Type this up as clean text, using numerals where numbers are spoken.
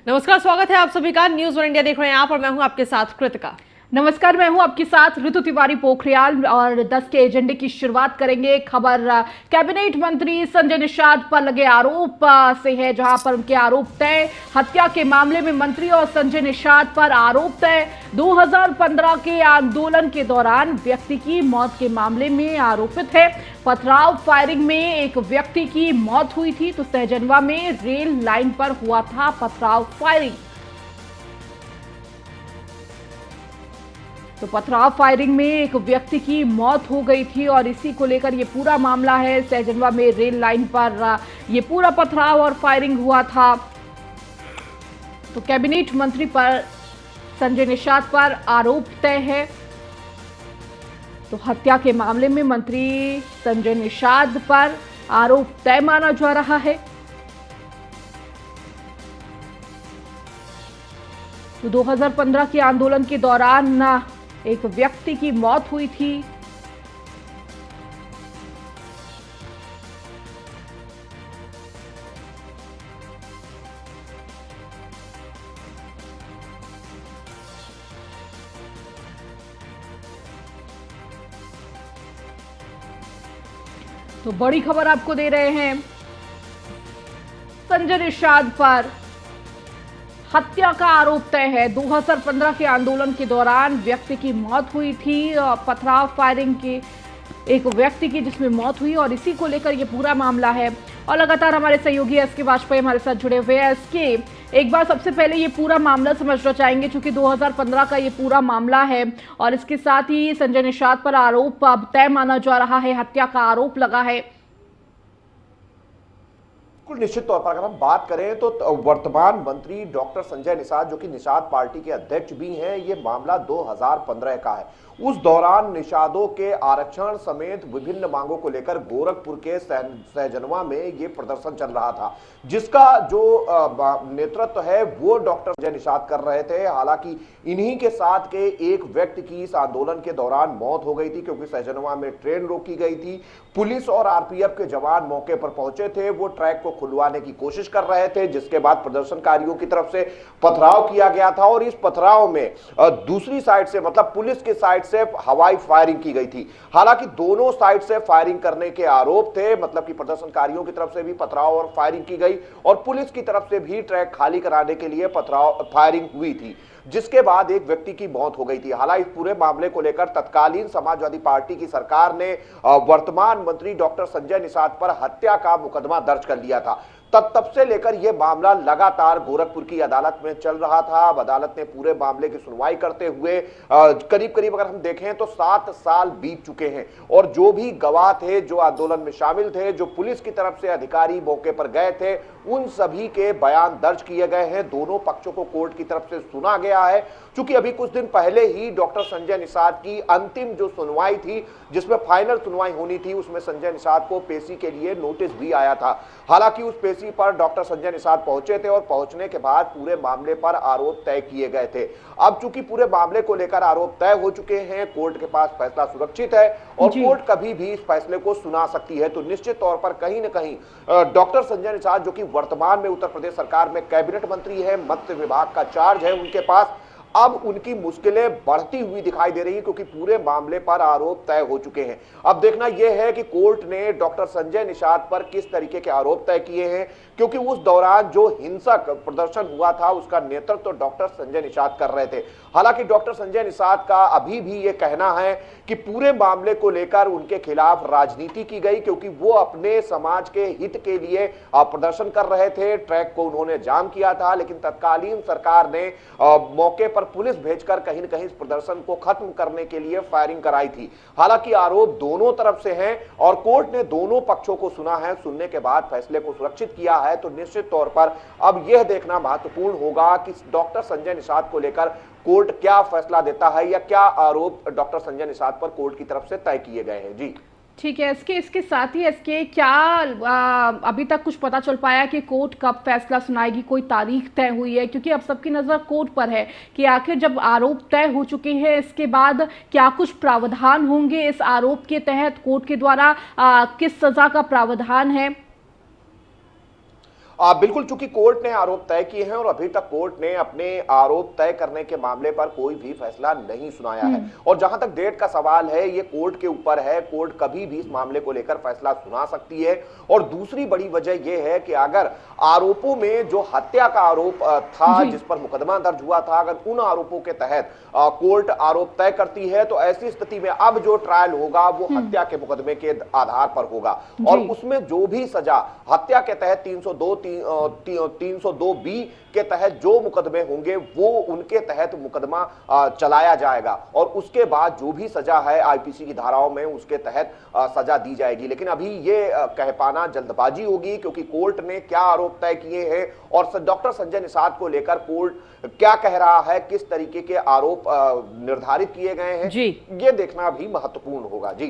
नमस्कार, स्वागत है आप सभी का। न्यूज़ वन इंडिया देख रहे हैं आप और मैं हूं आपके साथ कृतिका। नमस्कार, मैं हूं आपके साथ ऋतु तिवारी पोखरियाल और 10 के एजेंडे की शुरुआत करेंगे। खबर कैबिनेट मंत्री संजय निषाद पर लगे आरोप से है, जहां पर उनके आरोप तय। हत्या के मामले में मंत्री और संजय निषाद पर आरोप तय। 2015 के आंदोलन के दौरान व्यक्ति की मौत के मामले में आरोपित है। पथराव फायरिंग में एक व्यक्ति की मौत हुई थी, तो सहजनवा में रेल लाइन पर हुआ था पथराव फायरिंग। तो पथराव फायरिंग में एक व्यक्ति की मौत हो गई थी और इसी को लेकर ये पूरा मामला है। सहजनवा में रेल लाइन पर ये पूरा पथराव और फायरिंग हुआ था। तो कैबिनेट मंत्री पर संजय निषाद पर आरोप तय है। तो हत्या के मामले में मंत्री संजय निषाद पर आरोप तय माना जा रहा है। तो 2015 के आंदोलन के दौरान एक व्यक्ति की मौत हुई थी। तो बड़ी खबर आपको दे रहे हैं, संजय निषाद पर हत्या का आरोप तय है। 2015 के आंदोलन के दौरान व्यक्ति की मौत हुई थी, पथराव फायरिंग की एक व्यक्ति की जिसमें मौत हुई और इसी को लेकर ये पूरा मामला है। और लगातार हमारे सहयोगी एसके वाजपेयी हमारे साथ जुड़े हुए हैं। एसके, एक बार सबसे पहले ये पूरा मामला समझना चाहेंगे, क्योंकि 2015 का ये पूरा मामला है और इसके साथ ही संजय निषाद पर आरोप अब तय माना जा रहा है, हत्या का आरोप लगा है। बिल्कुल, निश्चित तौर पर अगर हम बात करें तो वर्तमान मंत्री डॉक्टर संजय निषाद, जो कि निषाद पार्टी के अध्यक्ष भी हैं, ये मामला 2015 का है। उस दौरान निषादों के आरक्षण समेत विभिन्न मांगों को लेकर गोरखपुर के सहजनवा में ये प्रदर्शन चल रहा था, जिसका जो नेतृत्व है वो डॉक्टर संजय निषाद कर रहे थे। हालांकि इन्हीं के साथ के एक व्यक्ति की इस आंदोलन के दौरान मौत हो गई थी, क्योंकि सहजनवा में ट्रेन रोकी गई थी। पुलिस और आरपीएफ के जवान मौके पर पहुंचे थे, वो ट्रैक को खुलवाने की कोशिश कर रहे थे, जिसके बाद प्रदर्शनकारियों की तरफ से पथराव किया गया था। और इस पथराव में दूसरी साइड से, मतलब पुलिस की साइड से हवाई फायरिंग की गई थी। हालांकि दोनों साइड से फायरिंग करने के आरोप थे, मतलब कि प्रदर्शनकारियों की तरफ से भी पथराव और फायरिंग की गई और पुलिस की तरफ से भी ट्रैक खाली कराने के लिए पथराव फायरिंग हुई थी, जिसके बाद एक व्यक्ति की मौत हो गई थी। हालांकि इस पूरे मामले को लेकर तत्कालीन समाजवादी पार्टी की सरकार ने वर्तमान मंत्री डॉक्टर संजय निषाद पर हत्या का मुकदमा दर्ज कर लिया था। तब से लेकर यह मामला लगातार गोरखपुर की अदालत में चल रहा था। अब अदालत ने पूरे मामले की सुनवाई करते हुए करीब करीब अगर हम देखें तो 7 साल बीत चुके हैं और जो भी गवाह थे, जो आंदोलन में शामिल थे, जो पुलिस की तरफ से अधिकारी मौके पर गए थे, उन सभी के बयान दर्ज किए गए हैं। दोनों पक्षों को कोर्ट की तरफ से सुना गया है। चूंकि अभी कुछ दिन पहले ही डॉक्टर संजय निषाद की अंतिम जो सुनवाई थी, जिसमें फाइनल सुनवाई होनी थी, उसमें संजय निषाद को पेशी के लिए नोटिस भी आया था। हालांकि उस पेशी पर डॉक्टर संजय निषाद पहुंचे थे और पहुंचने के बाद पूरे मामले पर आरोप तय किए गए थे। अब चूंकि पूरे मामले को लेकर आरोप तय हो चुके हैं, कोर्ट के पास फैसला सुरक्षित है और कोर्ट कभी भी इस फैसले को सुना सकती है। तो निश्चित तौर पर कहीं ना कहीं डॉक्टर संजय निषाद, जो कि वर्तमान में उत्तर प्रदेश सरकार में कैबिनेट मंत्री है, मत्स्य विभाग का चार्ज है उनके पास, अब उनकी मुश्किलें बढ़ती हुई दिखाई दे रही है, क्योंकि पूरे मामले पर आरोप तय हो चुके हैं। अब देखना यह है कि कोर्ट ने डॉक्टर संजय निषाद पर किस तरीके के आरोप तय किए हैं, क्योंकि उस दौरान जो हिंसक प्रदर्शन हुआ था उसका नेतृत्व डॉक्टर संजय निषाद कर रहे थे। हालांकि डॉक्टर संजय निषाद का अभी भी यह कहना है कि पूरे मामले को लेकर उनके खिलाफ राजनीति की गई, क्योंकि वो अपने समाज के हित के लिए प्रदर्शन कर रहे थे। ट्रैक को उन्होंने जाम किया था, लेकिन तत्कालीन सरकार ने मौके पर पुलिस भेजकर कहीं न कहीं इस प्रदर्शन को खत्म करने के लिए फायरिंग कराई थी। हालांकि आरोप दोनों तरफ से हैं और कोर्ट ने दोनों पक्षों को सुना है। सुनने के बाद फैसले को सुरक्षित किया है। तो निश्चित तौर पर अब यह देखना महत्वपूर्ण होगा कि डॉक्टर संजय निषाद को लेकर कोर्ट क्या फैसला देता है या क्या आरोप डॉक्टर संजय निषाद पर कोर्ट की तरफ से तय किए गए हैं। जी ठीक है। इसके साथ ही क्या अभी तक कुछ पता चल पाया कि कोर्ट कब फैसला सुनाएगी, कोई तारीख तय हुई है? क्योंकि अब सबकी नजर कोर्ट पर है कि आखिर जब आरोप तय हो चुके हैं, इसके बाद क्या कुछ प्रावधान होंगे इस आरोप के तहत, कोर्ट के द्वारा किस सजा का प्रावधान है? बिल्कुल, चूंकि कोर्ट ने आरोप तय किए हैं और अभी तक कोर्ट ने अपने आरोप तय करने के मामले पर कोई भी फैसला नहीं सुनाया है। और जहां तक डेट का सवाल है, ये कोर्ट के ऊपर है, कोर्ट कभी भी इस मामले को लेकर फैसला सुना सकती है। और दूसरी बड़ी वजह यह है कि अगर आरोपों में जो हत्या का आरोप था, जिस पर मुकदमा दर्ज हुआ था, अगर उन आरोपों के तहत कोर्ट आरोप तय करती है, तो ऐसी स्थिति में अब जो ट्रायल होगा वो हत्या के मुकदमे के आधार पर होगा। और उसमें जो भी सजा हत्या के तहत 302 बी के तहत जो मुकदमे होंगे वो उनके तहत मुकदमा चलाया जाएगा और उसके बाद जो भी सजा है आईपीसी की धाराओं में उसके तहत सजा दी जाएगी। लेकिन अभी ये कह पाना जल्दबाजी होगी, क्योंकि कोर्ट ने क्या आरोप तय किए हैं और डॉक्टर संजय निषाद को लेकर कोर्ट क्या कह रहा है, किस तरीके के आरोप निर्धारित किए गए हैं, ये देखना भी महत्वपूर्ण होगा। जी।